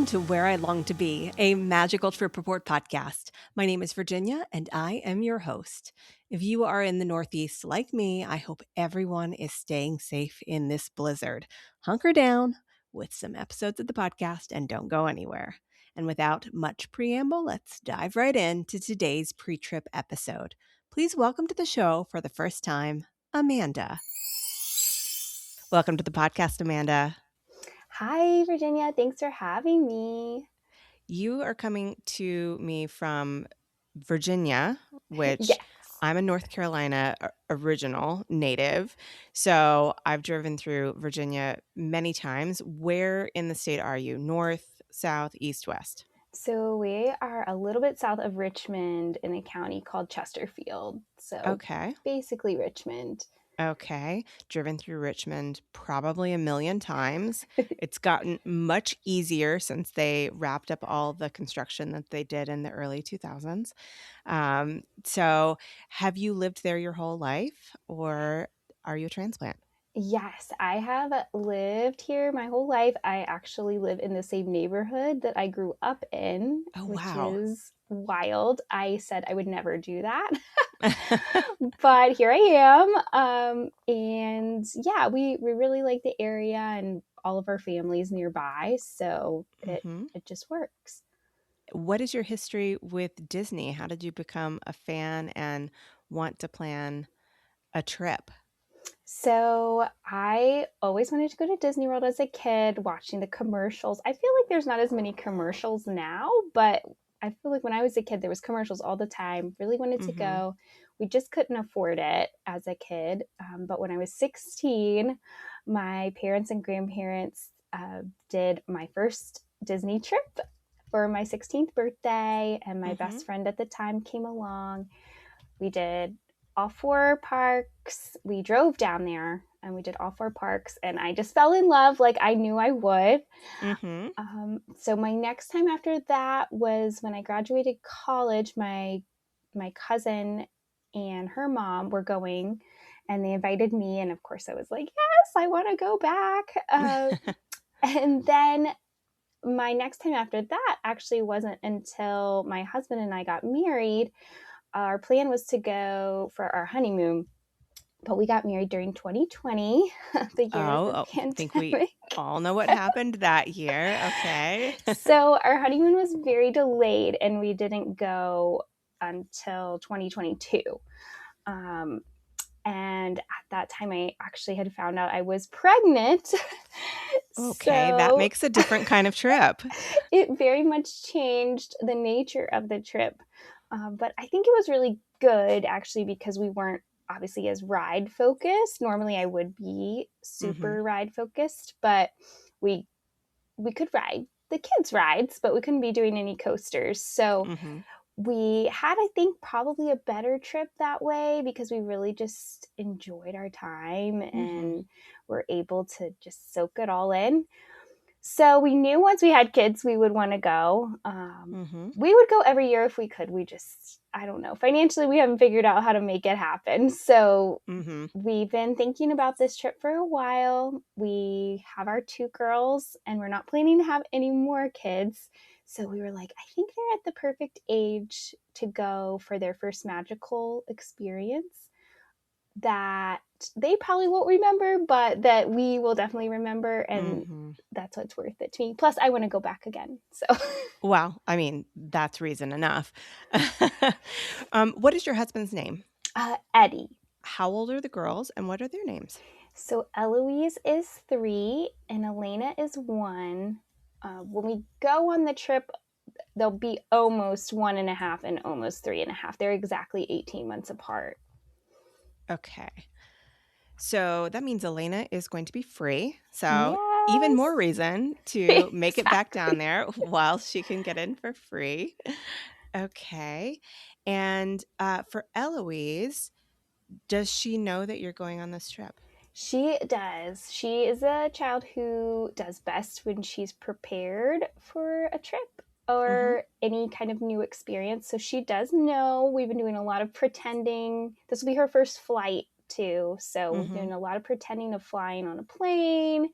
Welcome to Where I Long to Be, a magical trip report podcast. My name is Virginia, and I am your host. If you are in the Northeast like me, I hope everyone is staying safe in this blizzard. Hunker down with some episodes of the podcast and don't go anywhere. And without much preamble, let's dive right into today's pre-trip episode. Please welcome to the show for the first time, Amanda. Welcome to the podcast, Amanda. Hi, Virginia. Thanks for having me. You are coming to me from Virginia, which Yes. I'm a North Carolina original native. So I've driven through Virginia many times. Where in the state are you? North, south, east, west? So we are a little bit south of Richmond in a county called Chesterfield. So Okay. basically Richmond. Okay. Driven through Richmond probably a million times. It's gotten much easier since they wrapped up all the construction that they did in the early 2000s. So have you lived there your whole life or are you a transplant? Yes, I have lived here my whole life. I actually live in the same neighborhood that I grew up in, Oh, which wow. is wild. I said I would never do that. But here I am. And yeah, we really like the area and all of our families nearby. So Mhm. it just works. What is your history with Disney? How did you become a fan and want to plan a trip? So I always wanted to go to Disney World as a kid, watching the commercials. I feel like there's not as many commercials now, but I feel like when I was a kid, there was commercials all the time. Really wanted to Mhm. go. We just couldn't afford it as a kid. But when I was 16, my parents and grandparents did my first Disney trip for my 16th birthday, and my Mhm. best friend at the time came along. We did all four parks. We drove down there and we did all four parks, and I just fell in love like I knew I would. Mhm. So my next time after that was when I graduated college. My cousin and her mom were going, and they invited me, and of course I was like, yes, I want to go back. And then my next time after that actually wasn't until my husband and I got married. Our plan was to go for our honeymoon, but we got married during 2020, the year of the I think we pandemic. all know what happened that year. Okay. So our honeymoon was very delayed and we didn't go until 2022. Um, and at that time, I actually had found out I was pregnant. Okay, that So makes a different kind of trip. it very much changed the nature of the trip. But I think it was really good actually because we weren't obviously as ride focused. Normally I would be Mhm. super ride focused, but we we could ride the kids' rides, but we couldn't be doing any coasters. So Mhm. we had, I think, probably a better trip that way because we really just enjoyed our time Mhm. and were able to just soak it all in. So we knew once we had kids, we would want to go. Mhm. We would go every year if we could. We just, I don't know, financially, we haven't figured out how to make it happen. So Mhm. we've been thinking about this trip for a while. We have our two girls, and we're not planning to have any more kids. So we were like, I think they're at the perfect age to go for their first magical experience that they probably won't remember, but that we will definitely remember. And Mhm. that's what's worth it to me. Plus, I want to go back again. So, Well, I mean, that's reason enough. What is your husband's name? Eddie. How old are the girls and what are their names? So, Eloise is 3 and Elena is 1. When we go on the trip, they'll be almost 1.5 and almost 3.5. They're exactly 18 months apart. Okay. So that means Elena is going to be free. So even Yes. more reason to make it back down Exactly. there while she can get in for free. Okay. And for Eloise, does she know that you're going on this trip? She does. She is a child who does best when she's prepared for a trip Mm-hmm. or any kind of new experience. So she does know. We've been doing a lot of pretending. This will be her first flight, too. So we've been Mm-hmm. doing a lot of pretending of flying on a plane.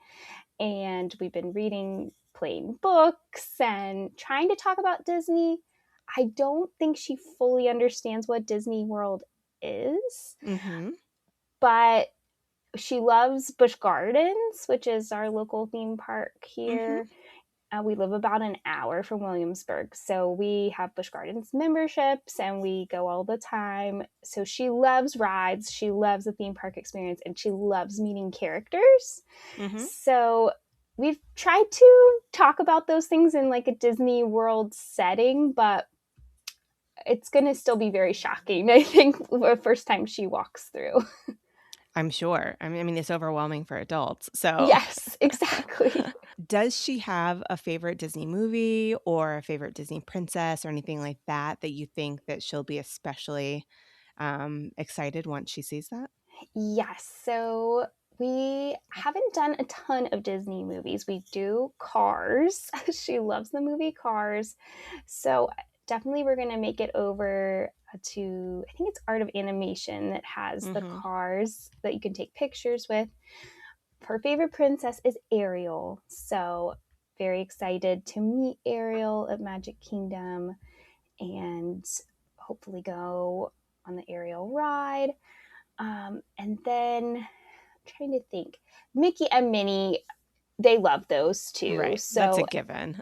And we've been reading playing books and trying to talk about Disney. I don't think she fully understands what Disney World is, Mm-hmm. but she loves Busch Gardens, which is our local theme park Mm-hmm. here. We live about an hour from Williamsburg, so we have Busch Gardens memberships and we go all the time. So she loves rides, she loves the theme park experience, and she loves meeting characters. Mm-hmm. So we've tried to talk about those things in like a Disney World setting, but it's going to still be very shocking, I think, the first time she walks through. I'm sure. I mean, it's overwhelming for adults. So, Yes, exactly. does she have a favorite Disney movie or a favorite Disney princess or anything like that that you think that she'll be especially excited once she sees that? Yes. So we haven't done a ton of Disney movies. We do Cars. She loves the movie Cars. So definitely we're going to make it over to, I think it's Art of Animation that has the Mm-hmm. cars that you can take pictures with. Her favorite princess is Ariel. So very excited to meet Ariel at Magic Kingdom and hopefully go on the Ariel ride. And then I'm trying to think, Mickey and Minnie, they love those too. Right. That's a So given.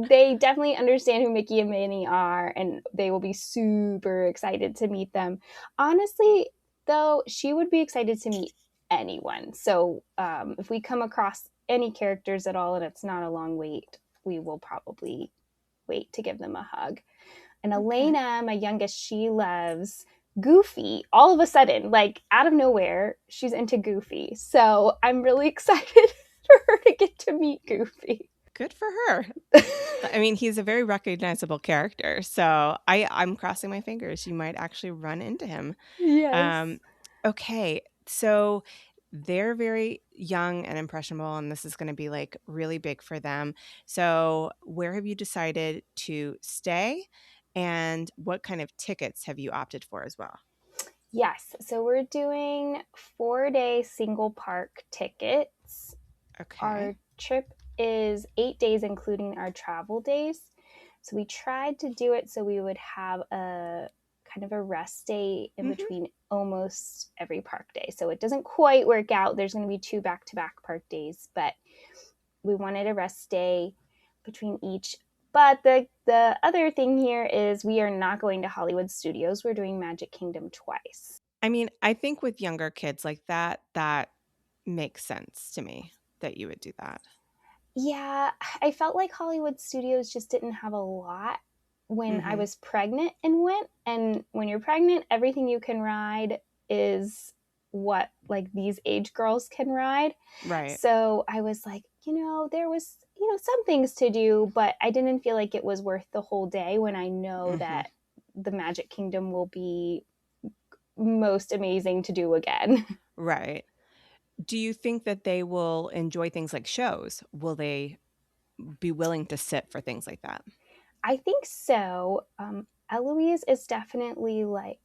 they definitely understand who Mickey and Minnie are, and they will be super excited to meet them. Honestly, though, she would be excited to meet anyone. So if we come across any characters at all and it's not a long wait, we will probably wait to give them a hug. And Okay. Elena, my youngest, she loves Goofy. All of a sudden, like out of nowhere, she's into Goofy. So I'm really excited for her to get to meet Goofy. Good for her. I mean, he's a very recognizable character. So I'm crossing my fingers. You might actually run into him. Yes. Um, okay. So they're very young and impressionable, and this is going to be like really big for them. So, where have you decided to stay? And what kind of tickets have you opted for as well? Yes. So we're doing 4-day single park tickets. Okay. Our trip is 8 days, including our travel days. So we tried to do it so we would have a kind of a rest day in Hmm. between almost every park day. So it doesn't quite work out. There's going to be 2 back-to-back park days, but we wanted a rest day between each. But the other thing here is we are not going to Hollywood Studios. We're doing Magic Kingdom twice. I mean, I think with younger kids like that, that makes sense to me that you would do that. Yeah, I felt like Hollywood Studios just didn't have a lot when I Hmm. was pregnant and went. And when you're pregnant, everything you can ride is what like these age girls can ride. Right. So I was like, there was, some things to do, but I didn't feel like it was worth the whole day when I know Hmm. that the Magic Kingdom will be most amazing to do again. Right. Do you think that they will enjoy things like shows? Will they be willing to sit for things like that? I think so. Eloise is definitely like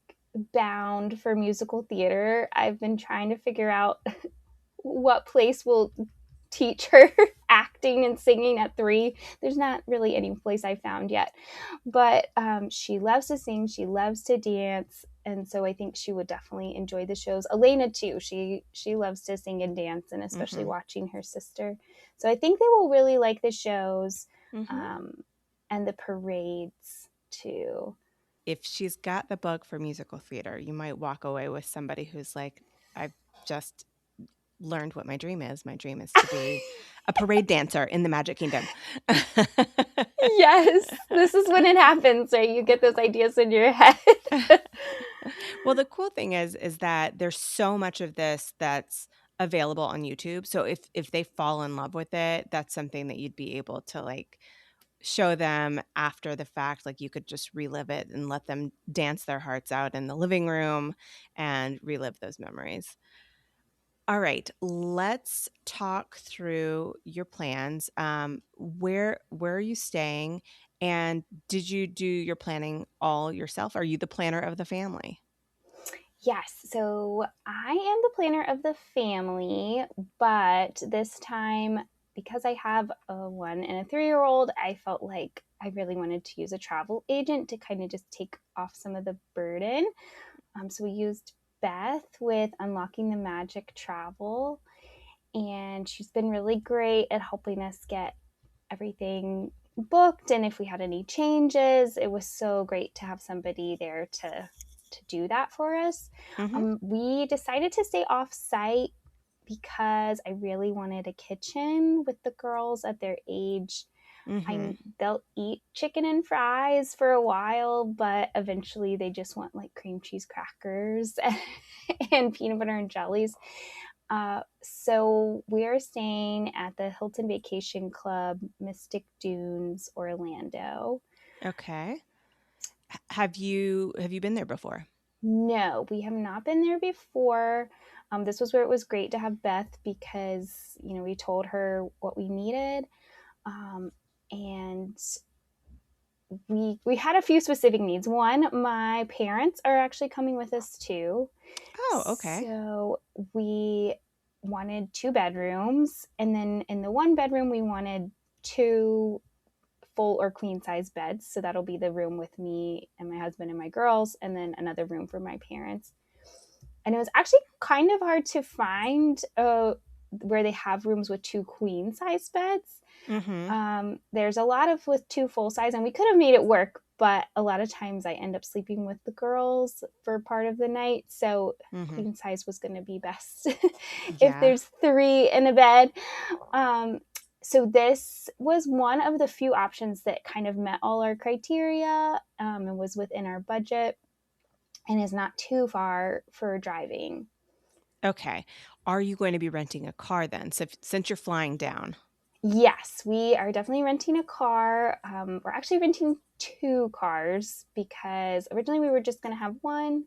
bound for musical theater. I've been trying to figure out what place will teach her acting and singing at 3. There's not really any place I found yet, but she loves to sing, she loves to dance, and so I think she would definitely enjoy the shows. Elena too. She loves to sing and dance, and especially Hmm. watching her sister. So I think they will really like the shows. Hmm. Um, and the parades too. If she's got the bug for musical theater, you might walk away with somebody who's like, I've just learned what my dream is. My dream is to be a parade dancer in the Magic Kingdom. Yes, this is when it happens, right? You get those ideas in your head. Well, the cool thing is that there's so much of this that's available on YouTube. So if they fall in love with it, that's something that you'd be able to like show them after the fact. Like you could just relive it and let them dance their hearts out in the living room and relive those memories. All right, let's talk through your plans. Where are you staying, and did you do your planning all yourself? Are you the planner of the family? Yes, so I am the planner of the family, but this time because I have a 1 and a 3-year-old, I felt like I really wanted to use a travel agent to kind of just take off some of the burden. So we used Beth with Unlocking the Magic Travel, and she's been really great at helping us get everything booked, and if we had any changes, it was so great to have somebody there to do that for us. Mm-hmm. We decided to stay off site because I really wanted a kitchen with the girls at their age. Mm-hmm. They'll eat chicken and fries for a while, but eventually they just want like cream cheese crackers and peanut butter and jellies. So we're staying at the Hilton Vacation Club, Mystic Dunes, Orlando. Okay. Have you been there before? No, we have not been there before. This was where it was great to have Beth because we told her what we needed, and we had a few specific needs. One, my parents are actually coming with us too, Oh, okay. so we wanted 2 bedrooms, and then in the 1 bedroom we wanted 2 full or queen size beds. So that'll be the room with me and my husband and my girls, and then another room for my parents. And it was actually kind of hard to find where they have rooms with 2 queen size beds. Mm-hmm. There's a lot of with 2 full size, and we could have made it work, but a lot of times I end up sleeping with the girls for part of the night. So Mm-hmm. queen size was going to be best if Yeah. there's 3 in a bed. Um, so this was one of the few options that kind of met all our criteria, and was within our budget and is not too far for driving. Okay. Are you going to be renting a car then? So since you're flying down. Yes, we are definitely renting a car. We're actually renting 2 cars because originally we were just going to have one,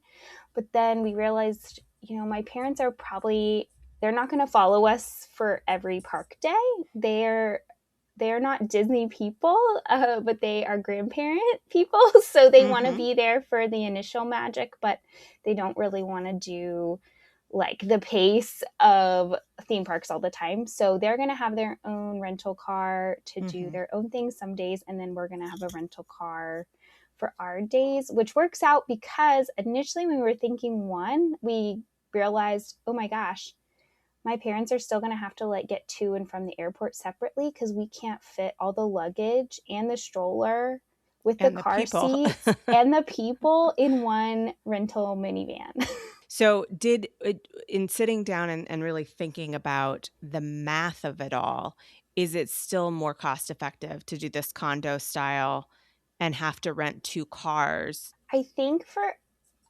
but then we realized, my parents are probably they're not going to follow us for every park day. They're not Disney people, but they are grandparent people, so they want to Mm-hmm. be there for the initial magic, but they don't really want to do like the pace of theme parks all the time. So they're going to have their own rental car to do Mm-hmm. their own things some days, and then we're going to have a rental car for our days, which works out because initially when we were thinking one, we realized, oh my gosh, my parents are still going to have to like get to and from the airport separately because we can't fit all the luggage and the stroller with the And the car people. seats and the people in one rental minivan. So in sitting down and really thinking about the math of it all, is it still more cost effective to do this condo style and have to rent 2 cars? I think for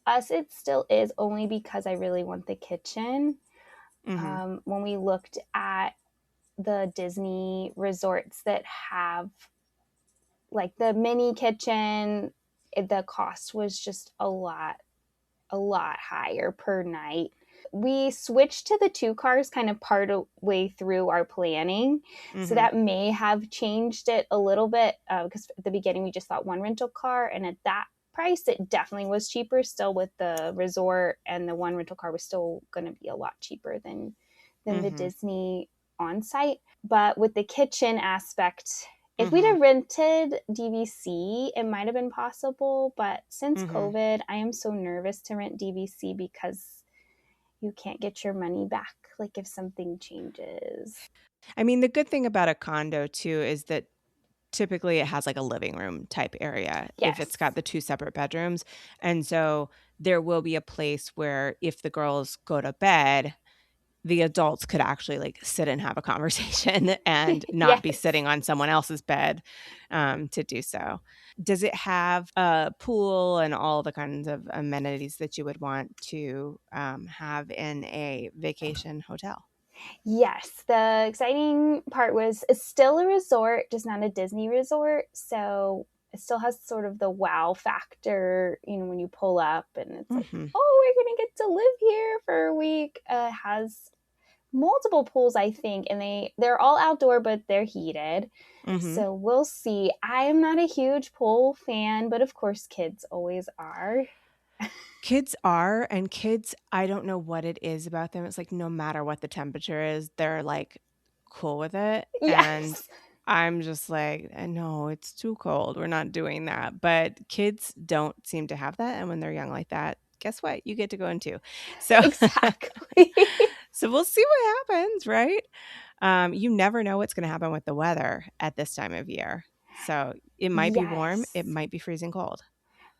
us it still is, only because I really want the kitchen. Mm-hmm. When we looked at the Disney resorts that have like the mini kitchen, the cost was just a lot higher per night. We switched to the 2 cars kind of part of way through our planning. So Mm-hmm. that may have changed it a little bit, because at the beginning we just thought one rental car. And at that price, it definitely was cheaper still with the resort. And the one rental car was still going to be a lot cheaper than the Mm-hmm. Disney on site. But with the kitchen aspect, if we'd Mm-hmm. have rented DVC, it might have been possible. But since Mm-hmm. COVID, I am so nervous to rent DVC because you can't get your money back, like if something changes. I mean, the good thing about a condo too is that typically it has like a living room type area if Yes. it's got the 2 separate bedrooms. And so there will be a place where if the girls go to bed, the adults could actually like sit and have a conversation and not be Yes. sitting on someone else's bed to do so. Does it have a pool and all the kinds of amenities that you would want to have in a vacation hotel? Yes. The exciting part was it's still a resort, just not a Disney resort. So it still has sort of the wow factor, when you pull up and it's like, Hmm. oh, we're going to get to live here for a week. Has multiple pools, I think, and they're all outdoor, but they're heated. Hmm. So we'll see. I am not a huge pool fan, but of course kids always are. Kids are, and kids, I don't know what it is about them. It's like no matter what the temperature is, they're like cool with it. And Yes. I'm just like, no, it's too cold. We're not doing that. But kids don't seem to have that. And when they're young like that, guess what? You get to go into. So, Exactly. so we'll see what happens, right? You never know what's going to happen with the weather at this time of year. So it might be warm, it Yes. might be freezing cold.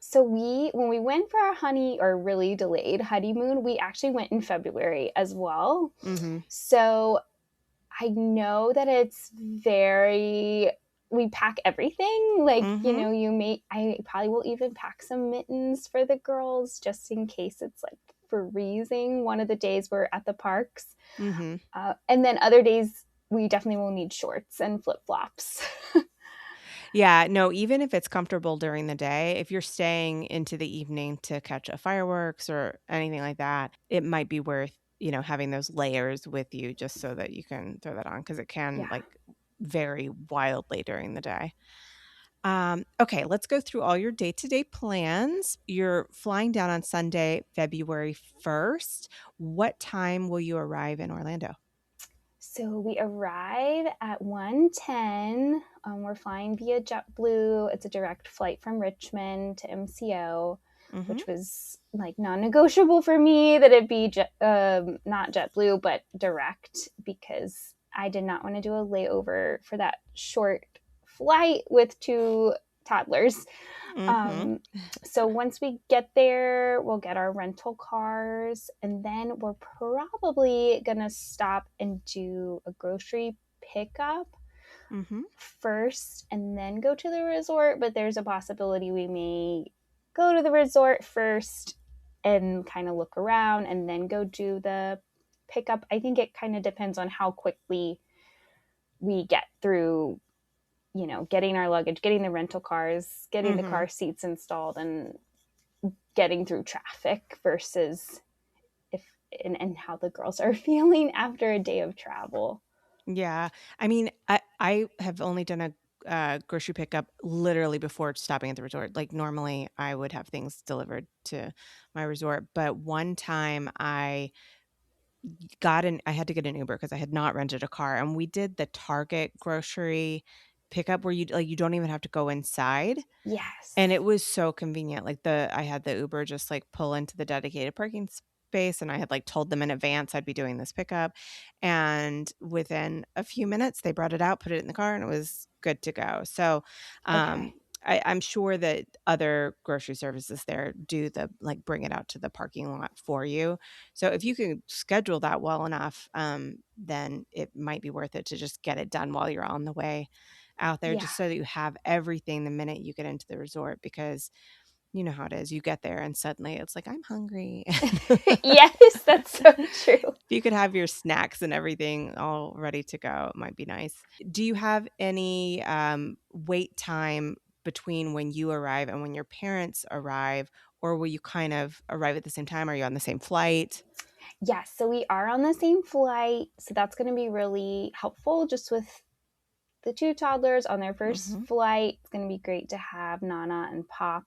So when we went for our really delayed honeymoon, we actually went in February as well. Mm-hmm. So I know that it's we pack everything. Like, Mm-hmm. I probably will even pack some mittens for the girls just in case it's like freezing one of the days we're at the parks. Mm-hmm. And then other days we definitely will need shorts and flip flops. Yeah, no, even if it's comfortable during the day, if you're staying into the evening to catch a fireworks or anything like that, it might be worth, having those layers with you just so that you can throw that on because it can Yeah. like vary wildly during the day. Okay, let's go through all your day-to-day plans. You're flying down on Sunday, February 1st. What time will you arrive in Orlando? So we arrive at 1:10. We're flying via JetBlue. It's a direct flight from Richmond to MCO, Mm-hmm. which was like non-negotiable for me that it be not JetBlue but direct because I did not want to do a layover for that short flight with two toddlers. Mm-hmm. Um, so once we get there, we'll get our rental cars, and then we're probably gonna stop and do a grocery pickup Mm-hmm. first and then go to the resort. But there's a possibility we may go to the resort first and kind of look around and then go do the pickup. I think it kind of depends on how quickly we get through getting our luggage, getting the rental cars, getting the Mm-hmm. car seats installed, and getting through traffic versus if and how the girls are feeling after a day of travel. Yeah. I mean, I have only done a grocery pickup literally before stopping at the resort. Like normally I would have things delivered to my resort, but one time I had to get an Uber because I had not rented a car, and we did the Target grocery pickup where you don't even have to go inside. And Yes. it was so convenient. Like I had the Uber just like pull into the dedicated parking space, and I had like told them in advance I'd be doing this pickup. And within a few minutes, they brought it out, put it in the car, and it was good to go. So, um, Okay. I'm sure that other grocery services there do the like bring it out to the parking lot for you. So if you can schedule that well enough, then it might be worth it to just get it done while you're on the way out there Yeah. just so that you have everything the minute you get into the resort because you know how it is. You get there and suddenly it's like, I'm hungry. Yes, that's so true. If you could have your snacks and everything all ready to go, it might be nice. Do you have any wait time between when you arrive and when your parents arrive, or will you kind of arrive at the same time? Are you on the same flight? Yes, so we are on the same flight, so that's going to be really helpful just with the two toddlers on their first Mm-hmm. flight. It's going to be great to have Nana and Pop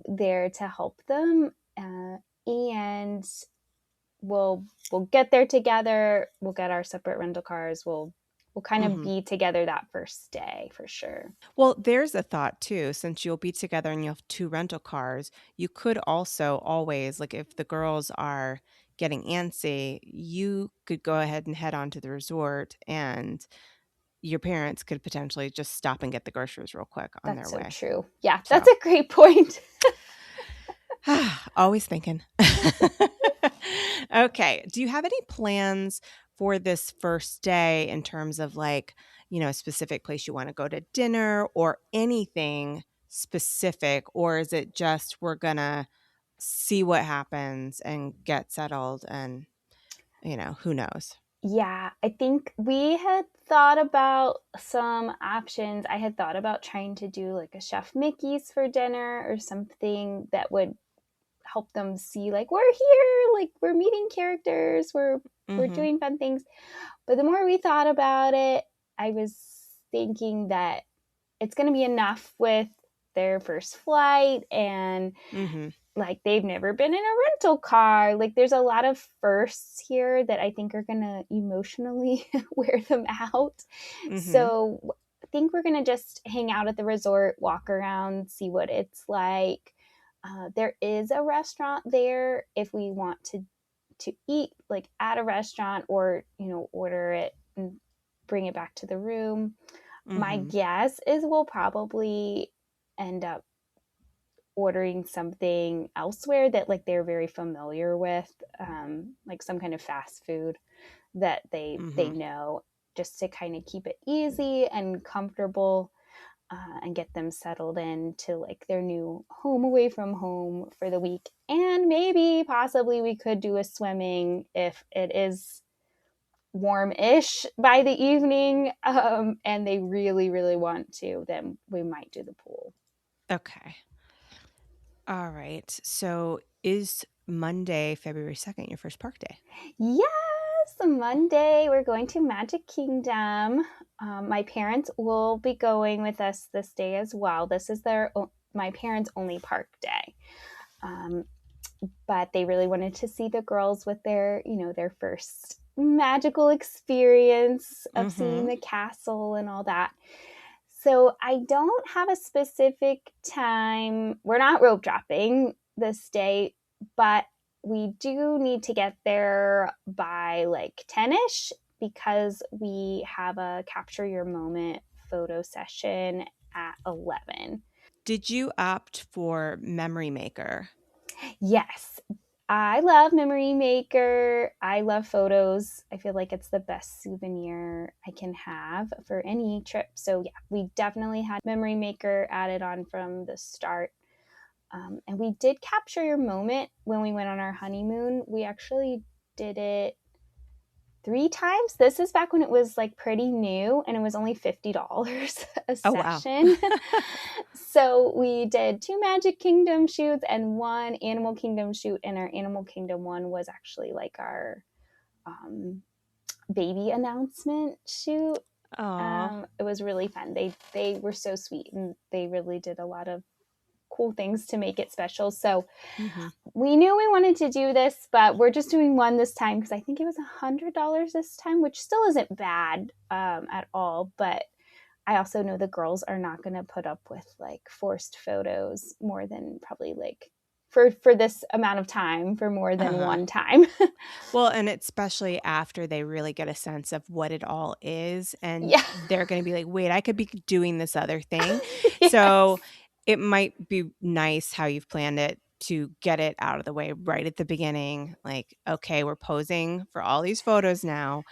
there to help them, and we'll get there together. We'll get our separate rental cars. We'll kind of Mm-hmm. be together that first day for sure. Well, there's a thought too. Since you'll be together and you'll have two rental cars, you could also always, like if the girls are getting antsy, you could go ahead and head on to the resort and your parents could potentially just stop and get the groceries real quick on their That's so way. true. Yeah, So, that's a great point. always thinking. Okay. Do you have any plans for this first day in terms of like, a specific place you want to go to dinner or anything specific? Or is it just we're going to see what happens and get settled and, who knows? Yeah, I think we had thought about some options. I had thought about trying to do like a Chef Mickey's for dinner or something that would help them see like we're here, like we're meeting characters, we're Mm-hmm. doing fun things. But the more we thought about it, I was thinking that it's going to be enough with their first flight, and Mhm. like they've never been in a rental car. Like there's a lot of firsts here that I think are going to emotionally wear them out. Mhm. So I think we're going to just hang out at the resort, walk around, see what it's like. There is a restaurant there if we want to eat like at a restaurant, or order it and bring it back to the room. My Mhm. guess is we'll probably end up ordering something elsewhere that like they're very familiar with, like some kind of fast food that they Mhm. know, just to kind of keep it easy and comfortable, and get them settled into like their new home away from home for the week. And maybe possibly we could do a swimming if it is warm-ish by the evening, and they really really want to, then we might do the pool. Okay. All right. So is Monday, February 2nd, your first park day? Yes, Monday we're going to Magic Kingdom. My parents will be going with us this day as well. This is my parents' only park day, um, but they really wanted to see the girls with their first magical experience of seeing Mhm. the castle and all that. So I don't have a specific time. We're not rope dropping this day, but we do need to get there by like 10ish because we have a capture your moment photo session at 11. Did you opt for Memory Maker? Yes, I love Memory Maker. I love photos. I feel like it's the best souvenir I can have for any trip. So, yeah, we definitely had Memory Maker added on from the start. And we did capture your moment when we went on our honeymoon. We actually did it 3 times. This is back when it was like pretty new and it was only $50 a Oh, wow. session. So we did 2 Magic Kingdom shoots and 1 Animal Kingdom shoot. And our Animal Kingdom one was actually like our baby announcement shoot. Oh. It was really fun. They were so sweet and they really did a lot of cool things to make it special. So Mhm. we knew we wanted to do this, but we're just doing one this time because I think it was $100 this time, which still isn't bad, at all. But I also know the girls are not going to put up with like forced photos more than probably like for this amount of time for more than Uh-huh. one time. Well, and especially after they really get a sense of what it all is, and Yeah. they're gonna be like, "Wait, I could be doing this other thing." So, Yes. it might be nice how you've planned it to get it out of the way right at the beginning, like, "Okay, we're posing for all these photos now,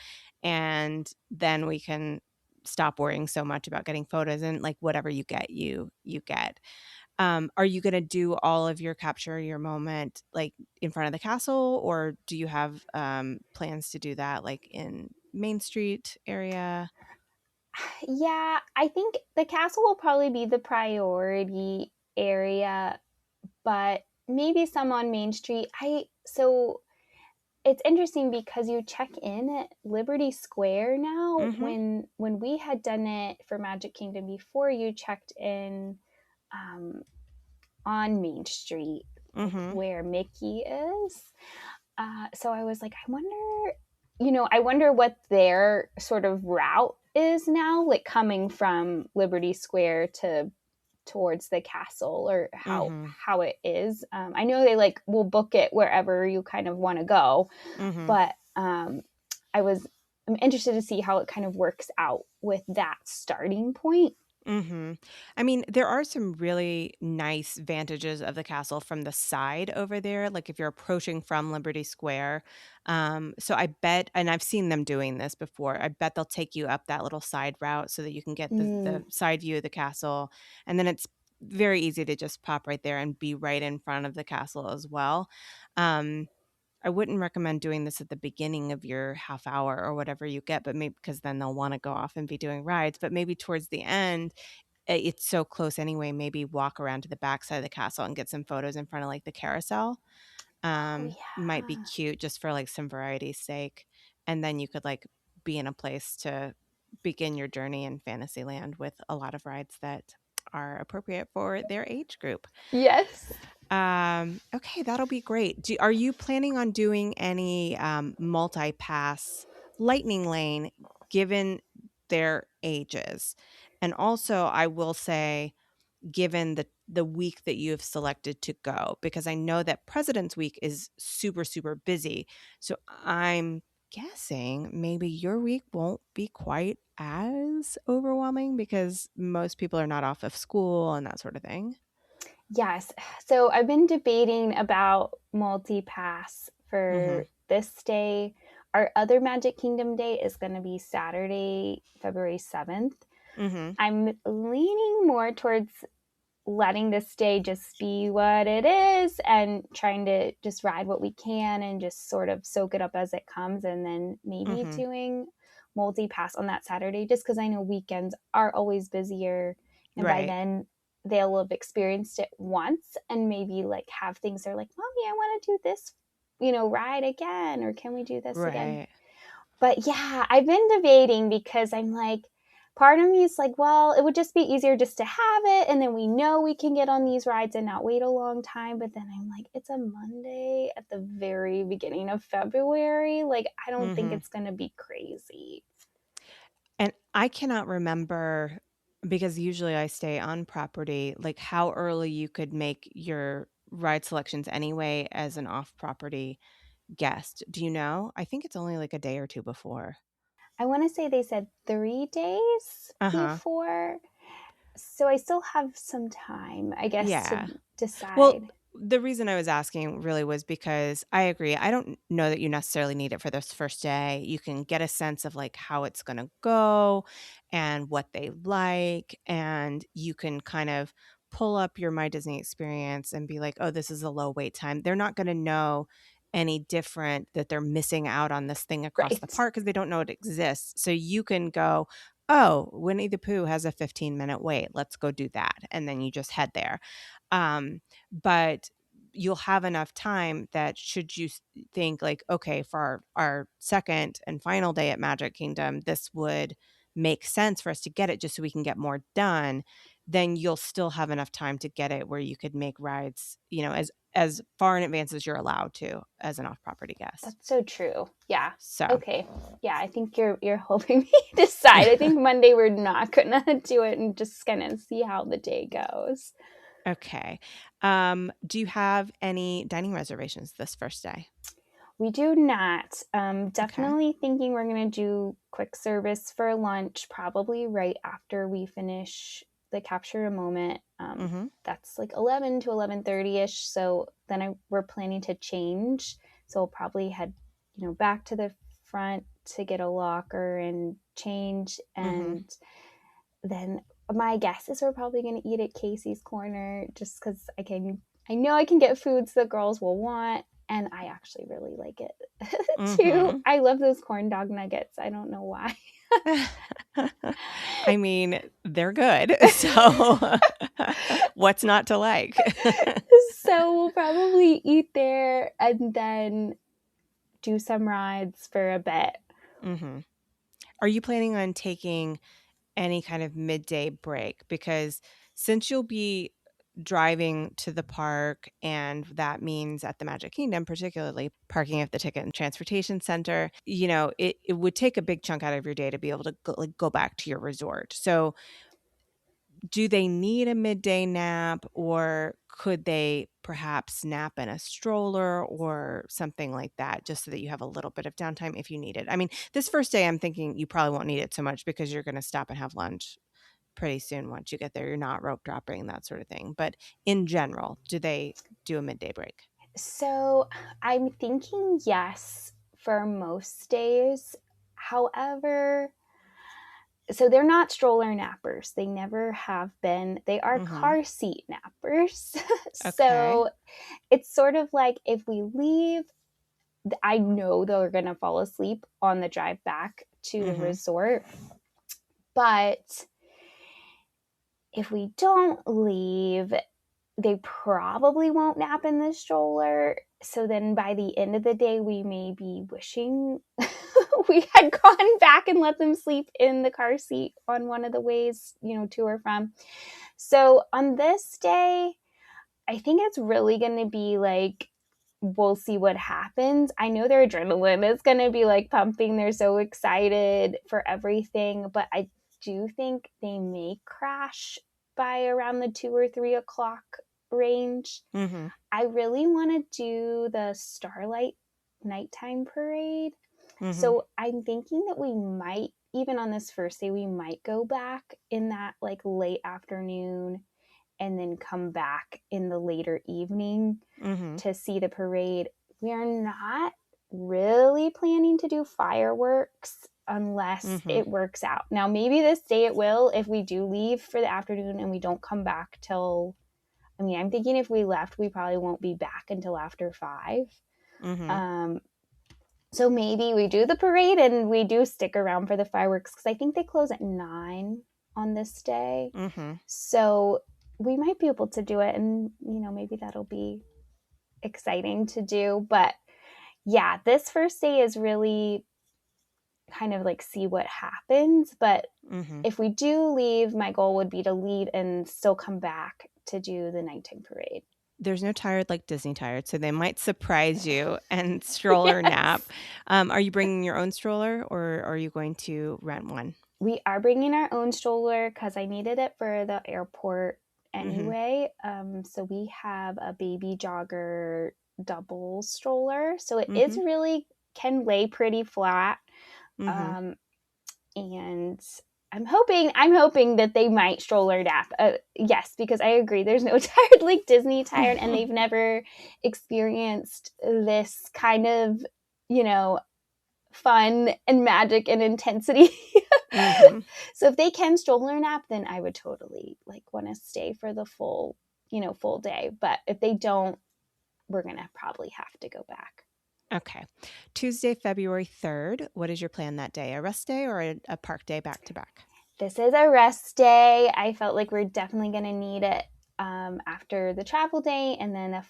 and then we can stop worrying so much about getting photos, and, like, whatever you get, you get." Are you gonna do all of your capture your moment, like, in front of the castle, or do you have, plans to do that, like, in Main Street area? Yeah, I think the castle will probably be the priority area, but maybe some on Main Street. I so It's interesting because you check in at Liberty Square now. Mhm, When we had done it for Magic Kingdom before, you checked in, um, on Main Street, like mhm, where Mickey is. So I was like, I wonder what their sort of route is now, like coming from Liberty Square to towards the castle, or mhm, how it is. I know they like will book it wherever you kind of want to go, mhm. but I was I'm interested to see how it kind of works out with that starting point. Mhm. I mean, there are some really nice vantages of the castle from the side over there, like, if you're approaching from Liberty Square. So I bet and I've seen them doing this before, I bet they'll take you up that little side route so that you can get the Mm. side view of the castle, and then it's very easy to just pop right there and be right in front of the castle as well. Um, I wouldn't recommend doing this at the beginning of your half hour or whatever you get, but maybe because then they'll wanna go off and be doing rides, but maybe towards the end it's so close anyway, maybe walk around to the backside of the castle and get some photos in front of, like, the carousel, Oh might be yeah. cute just for, like, some variety's sake, and then you could, like, be in a place to begin your journey in Fantasyland with a lot of rides that are appropriate for their age group. Yes. Okay, that'll be great. Are you planning on doing any multi-pass lightning lane given their ages? And also, I will say, given the week that you have selected to go, because I know that President's Week is super, super busy. So I'm guessing maybe your week won't be quite as overwhelming because most people are not off of school and that sort of thing. Yes. So I've been debating about multi-pass Mm-hmm. for this day. Our other Magic Kingdom day is going to be Saturday, February 7th. Mm-hmm. I'm leaning more towards letting this day just be what it is and trying to just ride what we can and just sort of soak it up as it comes, and then maybe Mm-hmm. doing multi-pass on that Saturday just because I know weekends are always busier, and by Right. then they'll have experienced it once and maybe like have things that are like, Mommy, I want to do this, ride again, or can we do this again? Right. But yeah, I've been debating because I'm like, part of me is like, well, it would just be easier just to have it. And then we know we can get on these rides and not wait a long time. But then I'm like, it's a Monday at the very beginning of February. Like, I don't think Mm-hmm. it's going to be crazy. And I cannot remember because usually I stay on property, like how early you could make your ride selections anyway as an off property guest. Do you know? I think it's only like a day or two before. I want to say they said 3 days Uh-huh. before. So I still have some time, I guess, to Yeah. Well, decide. the reason I was asking really was because I agree. I don't know that you necessarily need it for this first day. You can get a sense of like how it's going to go and what they like. And you can kind of pull up your My Disney experience and be like, oh, this is a low wait time. They're not going to know any different that they're missing out on this thing across the Right. park because they don't know it exists. So you can go, oh, Winnie the Pooh has a 15-minute wait. Let's go do that. And then you just head there. But you'll have enough time that should you think like, okay, for our second and final day at Magic Kingdom, this would make sense for us to get it just so we can get more done, then you'll still have enough time to get it where you could make rides, as far in advance as you're allowed to as an off-property guest. That's so true. Yeah. So, Okay. Yeah, I think you're helping me decide. I think Monday we're not gonna do it and just gonna see how the day goes. okay. Do you have any dining reservations this first day? We do not. Okay. Definitely thinking we're gonna do quick service for lunch, probably right after we finish the capture a moment. Mm-hmm. That's like 11 to 11:30 ish. So then we're planning to change. So we'll probably head, back to the front to get a locker and change, Mm-hmm. and then my guess is we're probably going to eat at Casey's Corner just because I know I can get foods the girls will want, and I actually really like it too. Mm-hmm. I love those corn dog nuggets. I don't know why. I mean, they're good. So what's not to like? So we'll probably eat there and then do some rides for a bit. Hmm. Are you planning on taking any kind of midday break? Because since you'll be driving to the park, and that means at the Magic Kingdom, particularly parking at the Ticket and Transportation Center, it would take a big chunk out of your day to be able to go back to your resort. So do they need a midday nap, or could they perhaps nap in a stroller or something like that, just so that you have a little bit of downtime if you need it? I mean, this first day, I'm thinking you probably won't need it so much because you're going to stop and have lunch pretty soon once you get there. You're not rope dropping, that sort of thing. But in general, do they do a midday break? So I'm thinking yes for most days. However, so they're not stroller nappers. They never have been. They are Mm-hmm. car seat nappers. Okay. So it's sort of like if we leave, I know they're going to fall asleep on the drive back to the Mm-hmm. resort. But if we don't leave, they probably won't nap in the stroller. So then by the end of the day, we may be wishing we had gone back and let them sleep in the car seat on one of the ways, to or from. So on this day, I think it's really going to be like, we'll see what happens. I know their adrenaline is going to be like pumping. They're so excited for everything, but I do think they may crash by around the 2 or 3 o'clock range. Mm-hmm. I really want to do the Starlight nighttime parade. Mm-hmm. So I'm thinking that we might, even on this first day, we might go back in that like late afternoon and then come back in the later evening Mm-hmm. to see the parade. We're not really planning to do fireworks unless Mm-hmm. it works out. Now, maybe this day it will if we do leave for the afternoon and we don't come back till, I'm thinking if we left, we probably won't be back until after 5. Mm-hmm. Um, so maybe we do the parade and we do stick around for the fireworks because I think they close at 9 on this day. Mm-hmm. So we might be able to do it, and maybe that'll be exciting to do. But yeah, this first day is really kind of like see what happens. But Mm-hmm. if we do leave, my goal would be to leave and still come back to do the nighttime parade. There's no tired like Disney tired, so they might surprise you and stroller nap. Yes. Are you bringing your own stroller, or are you going to rent one? We are bringing our own stroller because I needed it for the airport Mm-hmm. anyway. So we have a baby jogger double stroller. So it is Mm-hmm. really can lay pretty flat. Mm-hmm. Um, and I'm hoping that they might stroller nap. Yes, because I agree. There's no tired like Disney tired, and they've never experienced this kind of, you know, fun and magic and intensity. Mm-hmm. So if they can stroller nap, then I would totally like want to stay for the full day. But if they don't, we're gonna probably have to go back. Okay. Tuesday, February 3rd. What is your plan that day? A rest day or a park day back to back? This is a rest day. I felt like we're definitely gonna need it after the travel day and then a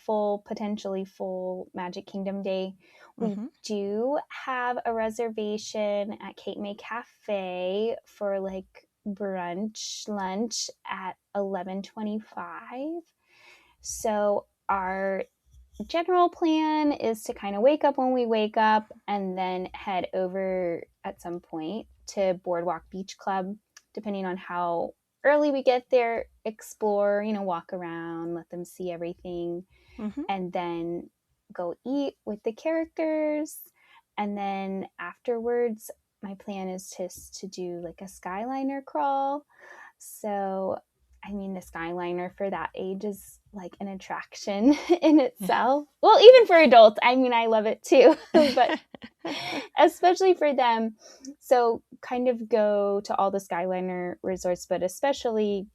potentially full Magic Kingdom day. We Mm-hmm. do have a reservation at Cape May Cafe for like lunch at 11:25. So our general plan is to kind of wake up when we wake up and then head over at some point to Boardwalk Beach Club, depending on how early we get there, explore, walk around, let them see everything, Mm-hmm. and then go eat with the characters. And then afterwards, my plan is just to do like a Skyliner crawl. So, the Skyliner for that age is like an attraction in itself. Well, even for adults, I love it too, but especially for them. So, kind of go to all the Skyliner resorts, but especially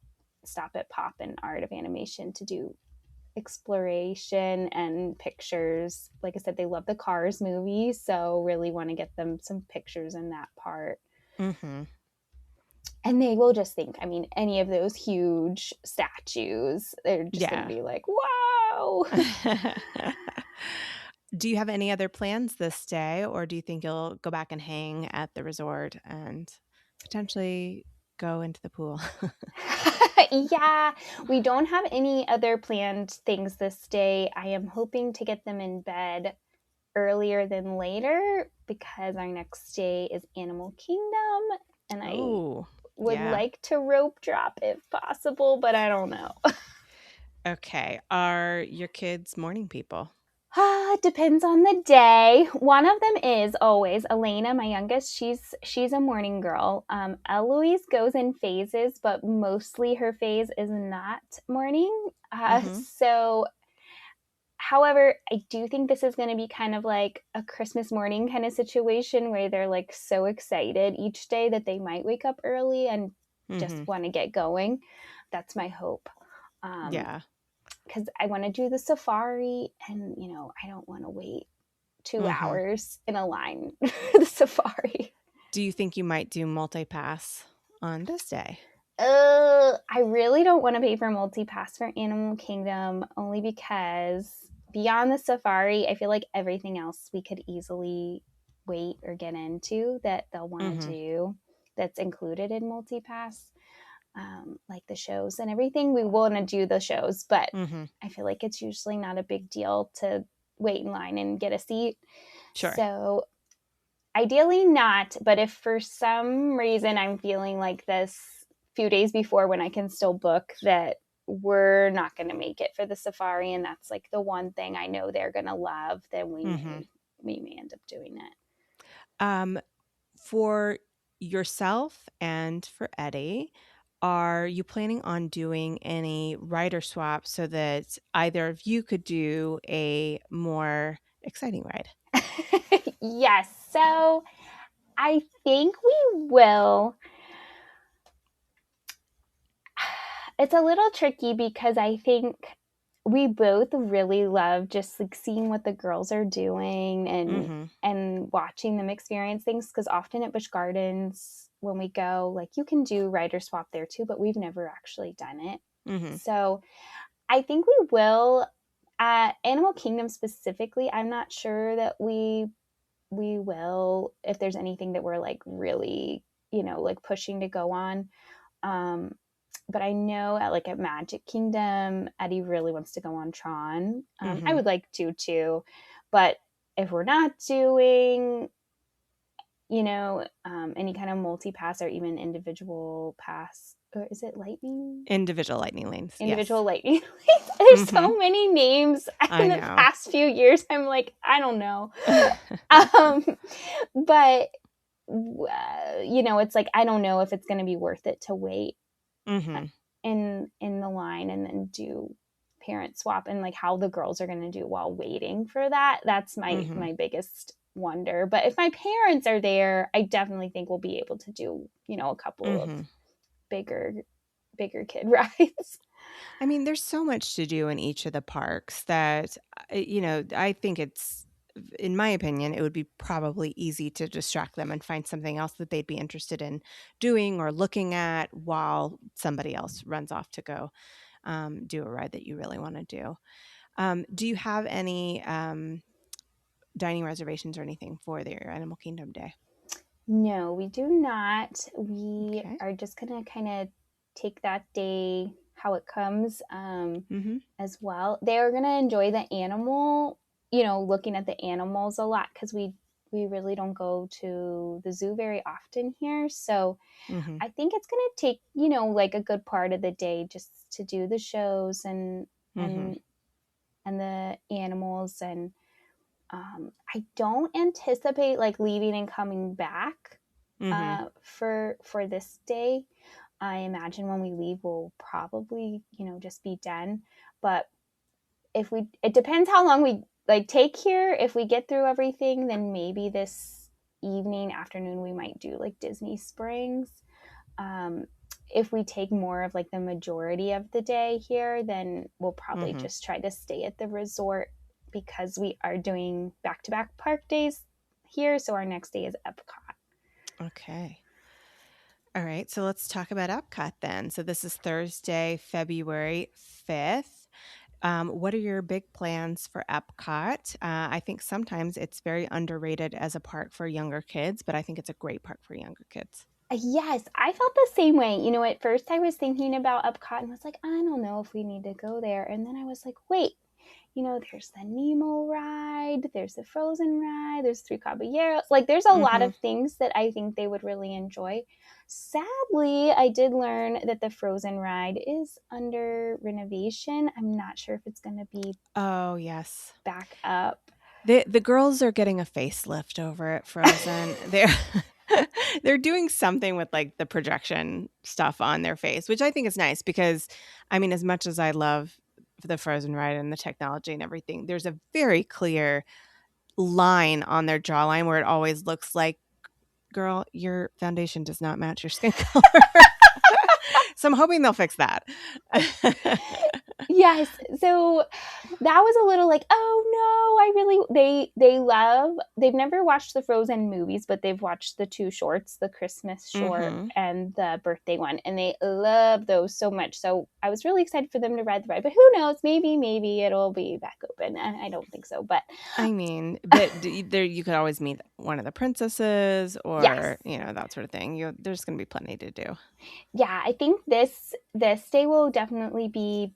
stop at Pop and Art of Animation to do exploration and pictures. Like I said, they love the Cars movie, so really want to get them some pictures in that part. Mm-hmm. And they will just think, any of those huge statues, they're just going to Yeah. be like, wow. Do you have any other plans this day, or do you think you'll go back and hang at the resort and potentially go into the pool? Yeah, we don't have any other planned things this day. I am hoping to get them in bed earlier than later because our next day is Animal Kingdom, and I Oh, would yeah. like to rope drop if possible, but I don't know. Okay. Are your kids morning people? Depends on the day. One of them is always Elena, my youngest. She's a morning girl. Eloise goes in phases, but mostly her phase is not morning. Mm-hmm. So, however, I do think this is going to be kind of like a Christmas morning kind of situation where they're like so excited each day that they might wake up early and just Mm-hmm. want to get going. That's my hope. Yeah. Because I want to do the safari and, I don't want to wait 2 Mm-hmm. hours in a line for the safari. Do you think you might do multi-pass on this day? I really don't want to pay for multi-pass for Animal Kingdom only because beyond the safari, I feel like everything else we could easily wait or get into that they'll want to Mm-hmm. do that's included in multipass, like the shows and everything. We want to do the shows, but Mm-hmm. I feel like it's usually not a big deal to wait in line and get a seat. Sure. So ideally not, but if for some reason I'm feeling like this few days before when I can still book that we're not going to make it for the safari and that's like the one thing I know they're going to love, then Mm-hmm. we may end up doing it. Um, for yourself and for Eddie, are you planning on doing any rider swaps so that either of you could do a more exciting ride? Yes. So I think we will. It's a little tricky because I think we both really love just like seeing what the girls are doing Mm-hmm. and watching them experience things, because often at Busch Gardens when we go, like you can do rider swap there too, but we've never actually done it. Mm-hmm. So I think we will. At Animal Kingdom specifically, I'm not sure that we will, if there's anything that we're like really, like pushing to go on. Um, but I know at Magic Kingdom, Eddie really wants to go on Tron. I Mm-hmm. would like to too, but if we're not doing, any kind of multi pass or even individual pass, or is it lightning? Individual lightning lanes. Yes. Individual lightning. There's Mm-hmm. so many names I in the know. past few years. I'm like, I don't know. um, but it's like I don't know if it's going to be worth it to wait Mm-hmm. in the line and then do parent swap, and like how the girls are going to do while waiting for that. That's my Mm-hmm. my biggest wonder. But if my parents are there, I definitely think we'll be able to do a couple of Mm-hmm. bigger kid rides. I mean, there's so much to do in each of the parks that, I think in my opinion, it would be probably easy to distract them and find something else that they'd be interested in doing or looking at while somebody else runs off to go do a ride that you really want to do. Do you have any dining reservations or anything for their Animal Kingdom Day? No, we do not. We Okay. are just gonna kind of take that day how it comes, Mm-hmm. as well. They are gonna enjoy the animal, looking at the animals a lot, because we really don't go to the zoo very often here. So Mm-hmm. I think it's gonna take like a good part of the day just to do the shows Mm-hmm. and and the animals. And I don't anticipate like leaving and coming back Mm-hmm. for this day. I imagine when we leave, we'll probably just be done. But it depends how long we like take here. If we get through everything, then maybe this afternoon, we might do like Disney Springs. Um, if we take more of like the majority of the day here, then we'll probably Mm-hmm. just try to stay at the resort, because we are doing back-to-back park days here. So our next day is Epcot. Okay. All right, so let's talk about Epcot then. So this is Thursday, February 5th. What are your big plans for Epcot? I think sometimes it's very underrated as a park for younger kids, but I think it's a great park for younger kids. Yes, I felt the same way. At first I was thinking about Epcot and was like, I don't know if we need to go there. And then I was like, wait, there's the Nemo ride, there's the Frozen ride, there's Three Caballeros. Like, there's a lot Mm-hmm. of things that I think they would really enjoy. Sadly, I did learn that the Frozen ride is under renovation. I'm not sure if it's going to be Oh, yes. back up. The girls are getting a facelift over at Frozen. They're doing something with like the projection stuff on their face, which I think is nice because I mean, as much as I love the Frozen ride and the technology and everything, there's a very clear line on their jawline where it always looks like, girl, your foundation does not match your skin color. So I'm hoping they'll fix that. Yes. So that was a little like, oh no, I really they've never watched the Frozen movies, but they've watched the two shorts, the Christmas short Mm-hmm. and the birthday one, and they love those so much. So I was really excited for them to ride the ride, but who knows? Maybe it'll be back open. I don't think so, but I mean, but there you could always meet one of the princesses, yes, or that sort of thing. There's going to be plenty to do. yeah, I think this day will definitely be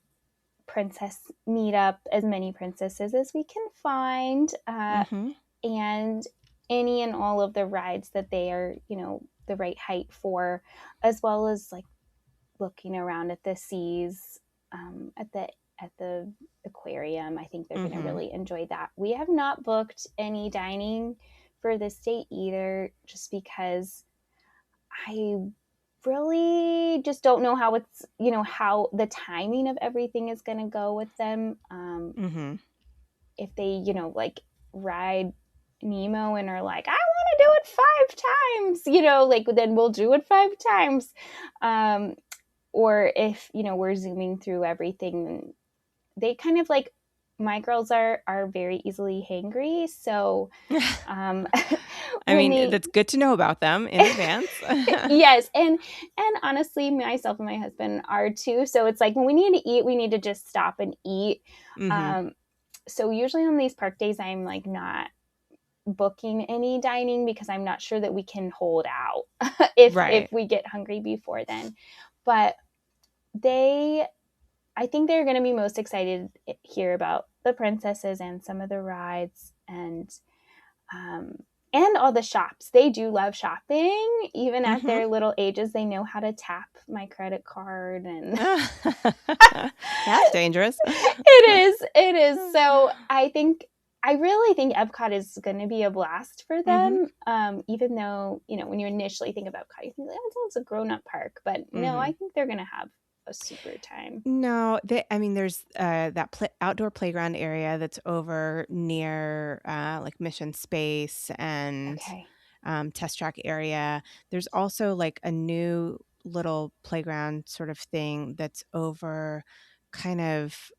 princess meetup, as many princesses as we can find, Mm-hmm. and any and all of the rides that they are, the right height for, as well as like looking around at the seas, at the aquarium. I think they're going to Mm-hmm. really enjoy that. We have not booked any dining for this day either, just because I really just don't know how how the timing of everything is going to go with them. Mm-hmm. If they, like ride Nemo and are like, I want to do it 5 times, like then we'll do it 5 times. Um, or if, we're zooming through everything, they kind of like, my girls are very easily hangry. So um, I when mean, they that's good to know about them in advance. yes, and honestly, myself and my husband are too. So it's like when we need to eat, we need to just stop and eat. Mm-hmm. Um, so usually on these park days, I'm like not booking any dining because I'm not sure that we can hold out if Right. we get hungry before then. But they, I think they're going to be most excited here about the princesses and some of the rides, um, and all the shops. They do love shopping, even at Mm-hmm. their little ages. They know how to tap my credit card, and That's dangerous. it is. So I really think Epcot is going to be a blast for Mm-hmm. them. Even though, when you initially think of Epcot, you think, oh, it's a grown up park. But no, Mm-hmm. I think they're going to have a super time. No, I mean, there's that outdoor playground area that's over near like Mission Space and Okay. test track area. There's also like a new little playground sort of thing that's over kind of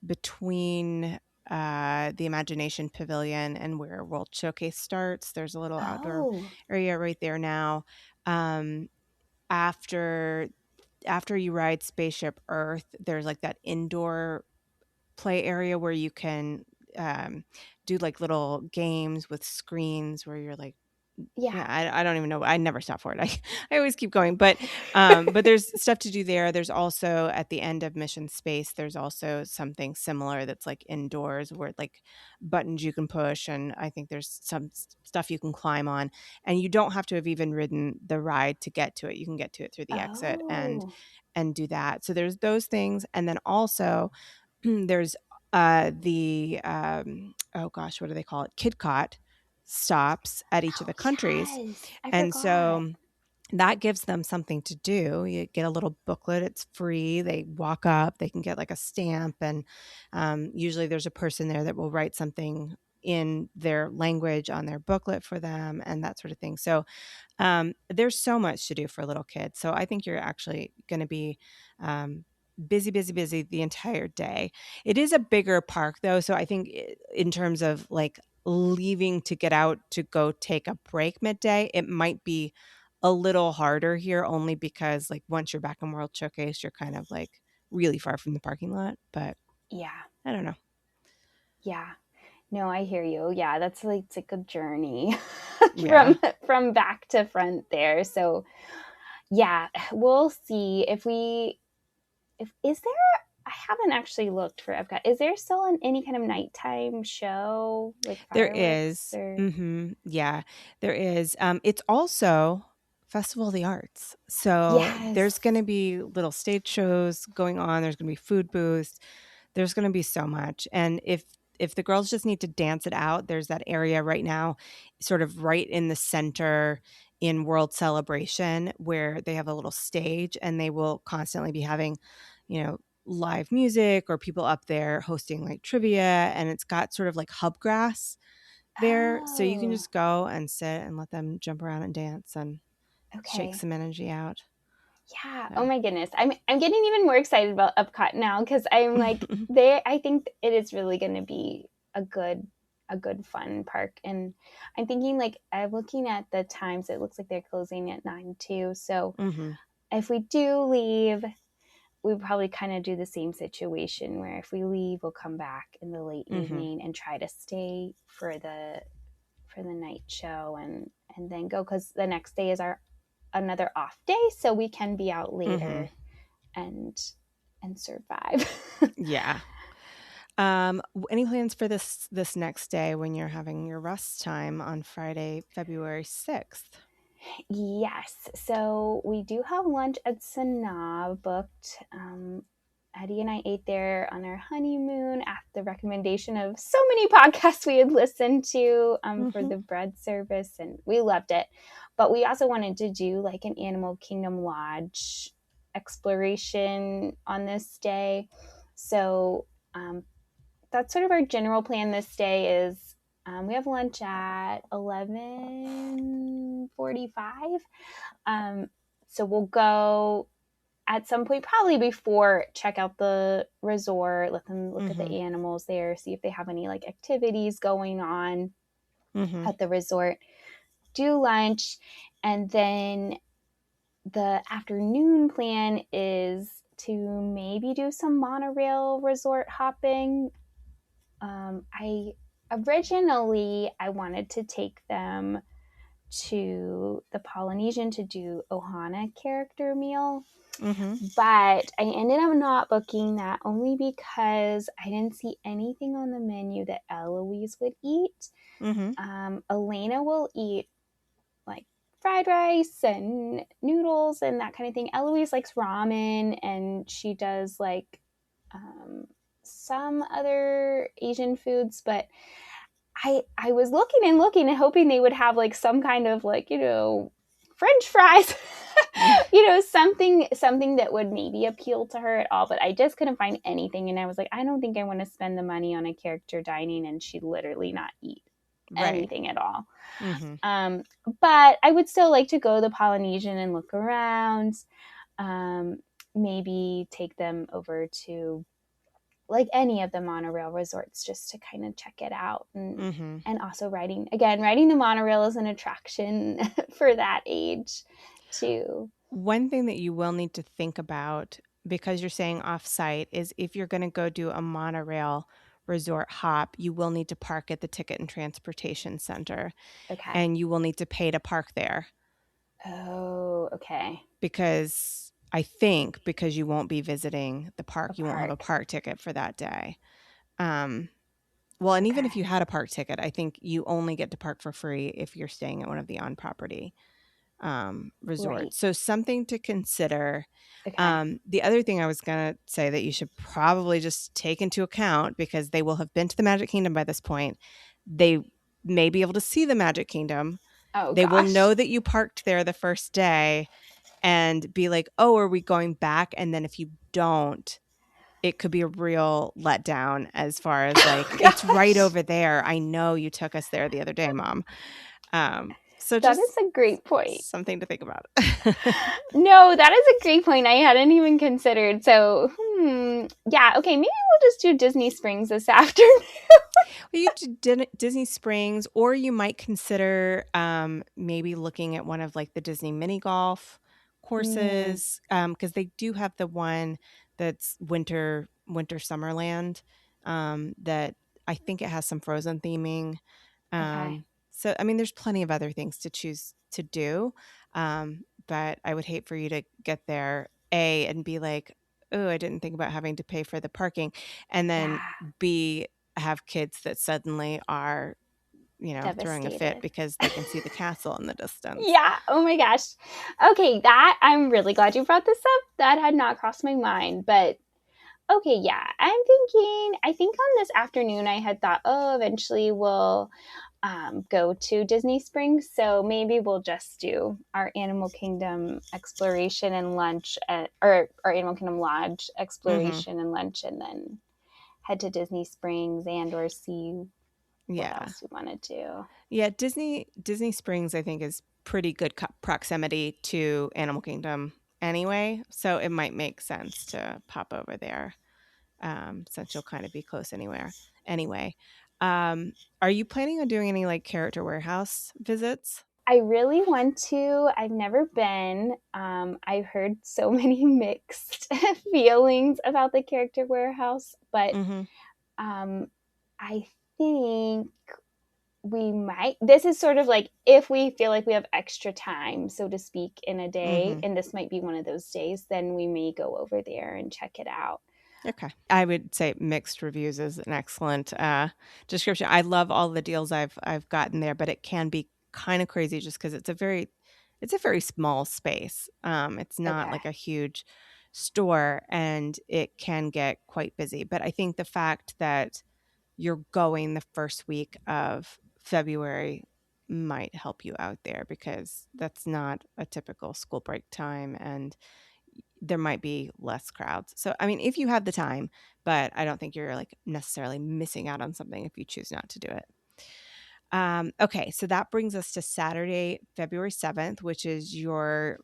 between the Imagination Pavilion and where World Showcase starts. There's a little outdoor Oh, area right there now. Um, after you ride Spaceship Earth, there's like that indoor play area where you can do like little games with screens where you're like, yeah. yeah, I don't even know. I never stop for it. I always keep going, but there's stuff to do there. There's also at the end of Mission Space, there's also something similar that's like indoors where like buttons you can push, and I think there's some stuff you can climb on, and you don't have to have even ridden the ride to get to it. You can get to it through the exit Oh, and do that. So there's those things, and then also there's the oh gosh, what do they call it? KidCot stops at each of oh the countries. yes. I And forgot. so that gives them something to do. You get a little booklet, it's free. They walk up, they can get like a stamp, and usually there's a person there that will write something in their language on their booklet for them and that sort of thing. So there's so much to do for little kids. So I think you're actually going to be busy, busy, busy the entire day. It is a bigger park though. So I think in terms of like leaving to get out to go take a break midday, it might be a little harder here only because like once you're back in World Showcase, you're kind of like really far from the parking lot. But Yeah. I don't know. Yeah. No, I hear you. Yeah, that's like it's like a journey Yeah. from back to front there. So yeah, we'll see if is there I haven't actually looked for Epcot. Is there still any kind of nighttime show, like There fireworks is. or Mhm. Yeah, there is. It's also Festival of the Arts. So there's yes. gonna be little stage shows going on. There's gonna be food booths. There's gonna be so much. And if the girls just need to dance it out, there's that area right now, sort of right in the center in World Celebration where they have a little stage and they will constantly be having, live music or people up there hosting like trivia, and it's got sort of like hubgrass there, so you can Oh, just go and sit and let them jump around and dance and shake okay. some energy out. Yeah. Oh So. my goodness. I'm getting even more excited about Epcot now because I'm like they I think it is really going to be a good fun park. And I'm thinking like I'm looking at the times, it looks like they're closing at 9 too. So Mm-hmm. if we do leave, we probably kind of do the same situation where if we leave, we'll come back in the late Mm-hmm. evening and try to stay for the night show and then go, because the next day is our another off day, so we can be out Mm-hmm. later and survive. Yeah. Any plans for this next day when you're having your rest time on Friday, February 6th? Yes, so we do have lunch at Sanaa booked. Eddie and I ate there on our honeymoon at the recommendation of so many podcasts we had listened to for Mm-hmm. the bread service, and we loved it. But we also wanted to do like an Animal Kingdom Lodge exploration on this day. So that's sort of our general plan this day is we have lunch at 11:45. Um, so we'll go at some point, probably before, check out the resort, let them look at the Mm-hmm. animals there, see if they have any like activities going on Mm-hmm. at the resort, do lunch, and then the afternoon plan is to maybe do some monorail resort hopping. I originally I wanted to take them to the Polynesian to do Ohana character meal, Mm-hmm. but I ended up not booking that only because I didn't see anything on the menu that Eloise would eat. Mm-hmm. Elena will eat like fried rice and noodles and that kind of thing. Eloise likes ramen and she does like um, some other Asian foods, but I was looking and looking and hoping they would have like some kind of like, French fries. Something that would maybe appeal to her at all, but I just couldn't find anything, and I was like, I don't think I want to spend the money on a character dining and she literally not eat Right. anything at all. Mm-hmm. Um, but I would still like to go to the Polynesian and look around. Um, Maybe take them over to like any of the monorail resorts just to kind of check it out, Mm-hmm. and also riding the monorail is an attraction for that age too. One thing that you will need to think about, because you're saying off-site, is if you're going to go do a monorail resort hop, you will need to park at the Ticket and Transportation Center, Okay. and you will need to pay to park there Oh, okay. because you won't be visiting the A park. You won't have a park. park ticket for that day. Um, well, and even if Okay. you had a park ticket, I think you only get to park for free if you're staying at one of the on-property Right. resorts. So something to consider. Okay. The other thing I was going to say that you should probably just take into account, because they will have been to the Magic Kingdom by this point. They may be able to see the Magic Kingdom. Oh They will gosh. know that you parked there the first day and be like, oh, are we going back? And then if you don't, it could be a real letdown as far as like, Oh it's right gosh. over there. I know you took us there the other day, Mom. So That is just a great point. something to think about. No, that is a great point. I hadn't even considered. So, yeah, okay, maybe we'll just do Disney Springs this afternoon. Well, you did Disney Springs, or you might consider maybe looking at one of like the Disney mini golf Mm, courses, because they do have the one that's winter Summerland, that I think it has some Frozen theming. okay. So I mean, there's plenty of other things to choose to do, but I would hate for you to get there and be like, oh, I didn't think about having to pay for the parking, and then Yeah, B, have kids that suddenly are, throwing a fit devastated. because they can see the castle in the distance. Yeah, oh my gosh. Okay, that I'm really glad you brought this up. That had not crossed my mind, but okay, yeah. I think on this afternoon I had thought, oh, eventually we'll go to Disney Springs. So maybe we'll just do our Animal Kingdom exploration and lunch or our Animal Kingdom Lodge Hmm. exploration and lunch, and then head to Disney Springs and or see what Yeah. else we want to do. Yeah. Disney Springs, I think, is pretty good proximity to Animal Kingdom. anyway, so it might make sense to pop over there, since you'll kind of be close anyway. Um, are you planning on doing any like character warehouse visits? I really want to. I've never been. I've heard so many mixed feelings about the character warehouse, but Mm-hmm. um, I think we might. This is sort of like if we feel like we have extra time, so to speak, in a day, Mm-hmm. and this might be one of those days, then we may go over there and check it out. Okay. I would say mixed reviews is an excellent description. I love all the deals I've gotten there, but it can be kind of crazy just because it's a very small space. It's not Okay. like a huge store, and it can get quite busy. But I think the fact that you're going the first week of February might help you out there because that's not a typical school break time, and there might be less crowds. So, I mean, if you have the time, but I don't think you're like necessarily missing out on something if you choose not to do it. Okay, so that brings us to Saturday, February 7th, which is your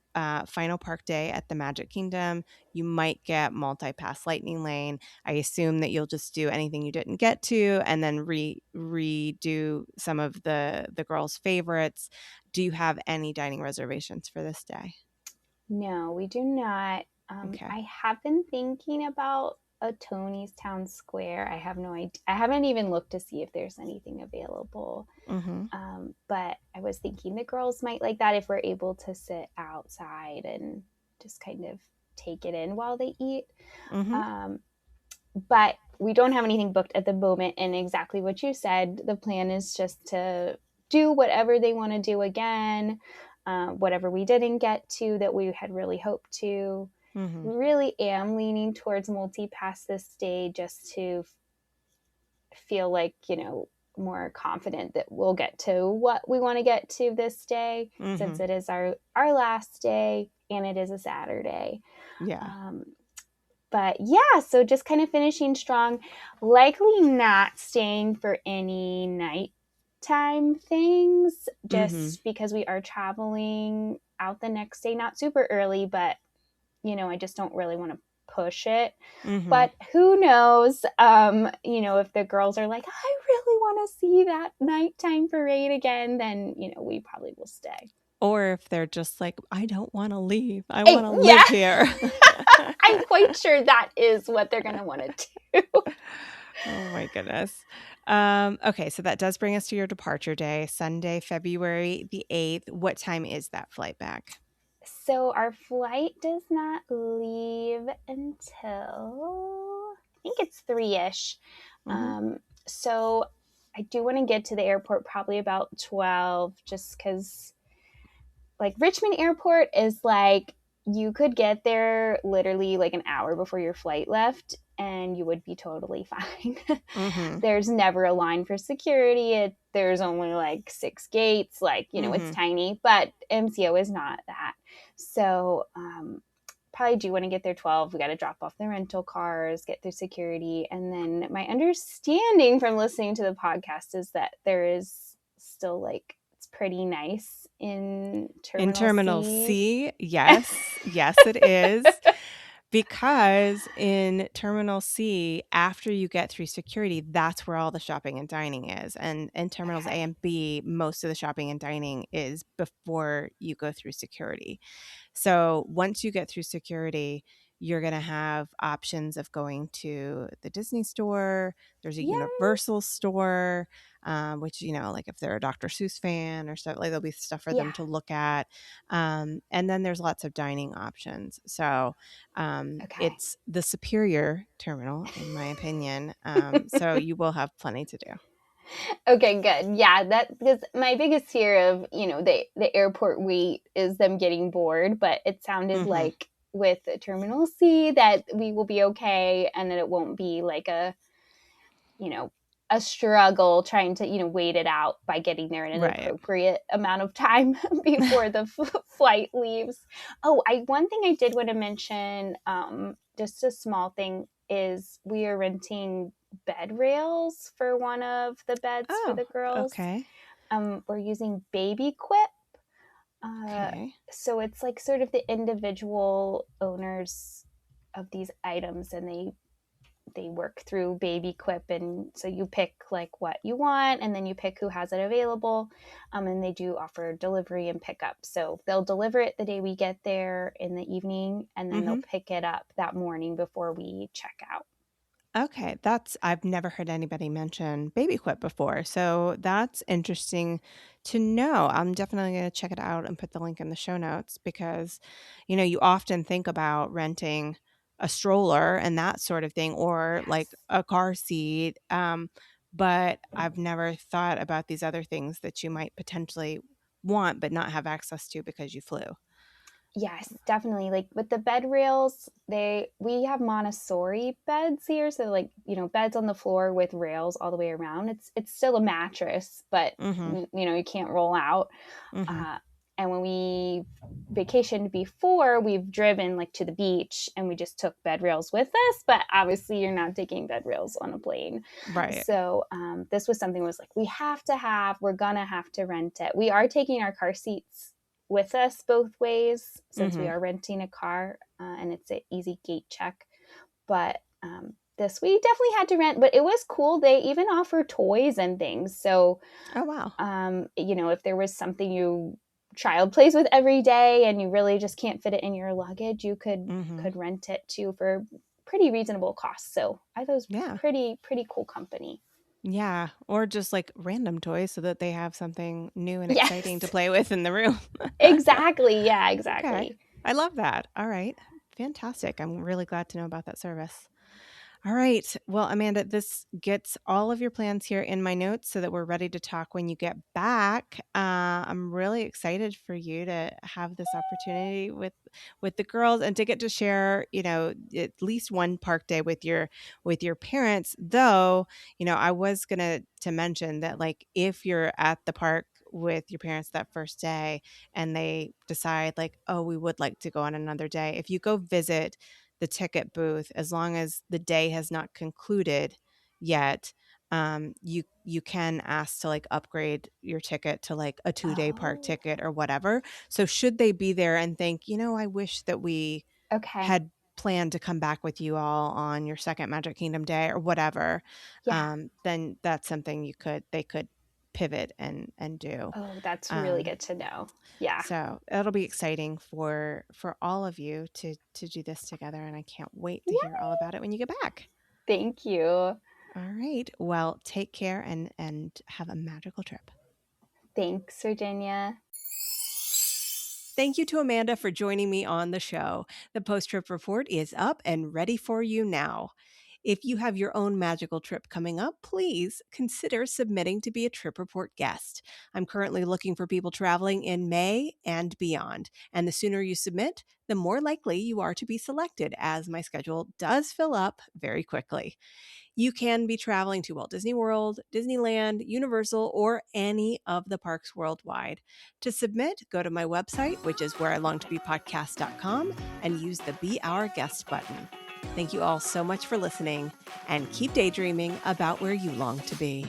final park day at the Magic Kingdom. You might get multi pass Lightning Lane. I assume that you'll just do anything you didn't get to, and then redo some of the girls' favorites. Do you have any dining reservations for this day? No, we do not. Okay. I have been thinking about a Tony's Town Square. I have no idea. I haven't even looked to see if there's anything available. Mm-hmm. But I was thinking the girls might like that if we're able to sit outside and just kind of take it in while they eat. Mm-hmm. Um, but we don't have anything booked at the moment. And exactly what you said, the plan is just to do whatever they want to do again, whatever we didn't get to that we had really hoped to. Mm-hmm. Really am leaning towards multi-pass this day just to feel like, more confident that we'll get to what we want to get to this day, Mm-hmm. since it is our last day and it is a Saturday. Yeah. Um, but yeah, so just kind of finishing strong, likely not staying for any nighttime things, Mm-hmm. just because we are traveling out the next day, not super early, but I just don't really want to push it. Mm-hmm. But who knows, if the girls are like, I really want to see that nighttime parade again, then, we probably will stay. Or if they're just like, I don't want to leave. I Hey, want to yeah, live here. I'm quite sure that is what they're going to want to do. Oh my goodness. Okay, so that does bring us to your departure day, Sunday, February the 8th. What time is that flight back? So our flight does not leave until I think it's 3-ish. Mm-hmm. So I do want to get to the airport probably about 12, just because like Richmond Airport is like you could get there literally like an hour before your flight left and you would be totally fine. Mm-hmm. There's never a line for security. There's only like 6 gates, like, it's Mm-hmm. tiny, but MCO is not that. So, probably do want to get there 12. We got to drop off the rental cars, get through security. And then my understanding from listening to the podcast is that there is still like, it's pretty nice in In Terminal Terminal C. C, yes. Yes, it is. Because in Terminal C, after you get through security, that's where all the shopping and dining is. And in Terminals A Okay. and B, most of the shopping and dining is before you go through security. So once you get through security, you're going to have options of going to the Disney store. There's a Yeah. Universal store, which, like if they're a Dr. Seuss fan or stuff, like there'll be stuff for them Yeah. to look at. And then there's lots of dining options. So Okay. it's the superior terminal, in my opinion. So you will have plenty to do. Okay, good. Yeah, that because my biggest fear of, the airport wait is them getting bored, but it sounded Mm-hmm. like with the Terminal C that we will be okay and that it won't be like you know, a struggle trying to, wait it out by getting there in an Right. appropriate amount of time before the flight leaves. Oh, one thing I did want to mention, just a small thing, is we are renting bed rails for one of the beds for Oh, the girls. okay. We're using Baby Quip. Uh, Okay. so it's like sort of the individual owners of these items, and they work through baby quip, and so you pick like what you want, and then you pick who has it available, and they do offer delivery and pickup. So they'll deliver it the day we get there in the evening, and then they'll Mm-hmm. pick it up that morning before we check out. Okay, I've never heard anybody mention Baby Quip before, so that's interesting to know. I'm definitely going to check it out and put the link in the show notes because, you often think about renting a stroller and that sort of thing, or like Yes. a car seat. But I've never thought about these other things that you might potentially want but not have access to because you flew. Yes, definitely. Like with the bed rails, we have Montessori beds here, so like, beds on the floor with rails all the way around. It's still a mattress, but Mm-hmm. you can't roll out. Mm-hmm. Uh, and when we vacationed before, we've driven like to the beach and we just took bed rails with us. But obviously, you're not taking bed rails on a plane. Right. So this was something was like we're gonna have to rent it. We are taking our car seats with us both ways since we Mm-hmm. are renting a car, and it's an easy gate check. But this we definitely had to rent, but it was cool. They even offer toys and things. So Oh, wow. if there was something you child plays with every day and you really just can't fit it in your luggage, you could Mm-hmm. could rent it too for pretty reasonable costs. So I thought it was Yeah. pretty cool company. Yeah, or just like random toys so that they have something new and exciting to Yes. play with in the room. Exactly. Yeah, Okay. exactly. I love that. All right. Fantastic. I'm really glad to know about that service. All right. Well, Amanda, this gets all of your plans here in my notes so that we're ready to talk when you get back. I'm really excited for you to have this opportunity with the girls and to get to share, at least one park day with your parents. Though, I was gonna to mention that like if you're at the park with your parents that first day and they decide like, oh, we would like to go on another day, if you go visit the ticket booth, as long as the day has not concluded yet, you can ask to like upgrade your ticket to like a 2-day park Oh, ticket or whatever. So should they be there and think, I wish that we okay. had planned to come back with you all on your second Magic Kingdom day or whatever, Yeah. then that's something they could pivot and do. Oh, that's really Um, good to know. Yeah. so it'll be exciting for all of you to do this together, and I can't wait to hear Yeah. all about it when you get back. Thank you. All right. Well, take care and have a magical trip. Thanks, Virginia. Thank you to Amanda for joining me on the show. The post trip report is up and ready for you now. If you have your own magical trip coming up, please consider submitting to be a trip report guest. I'm currently looking for people traveling in May and beyond. And the sooner you submit, the more likely you are to be selected, as my schedule does fill up very quickly. You can be traveling to Walt Disney World, Disneyland, Universal, or any of the parks worldwide. To submit, go to my website, which is whereilongtobepodcast.com, and use the Be Our Guest button. Thank you all so much for listening, and keep daydreaming about where you long to be.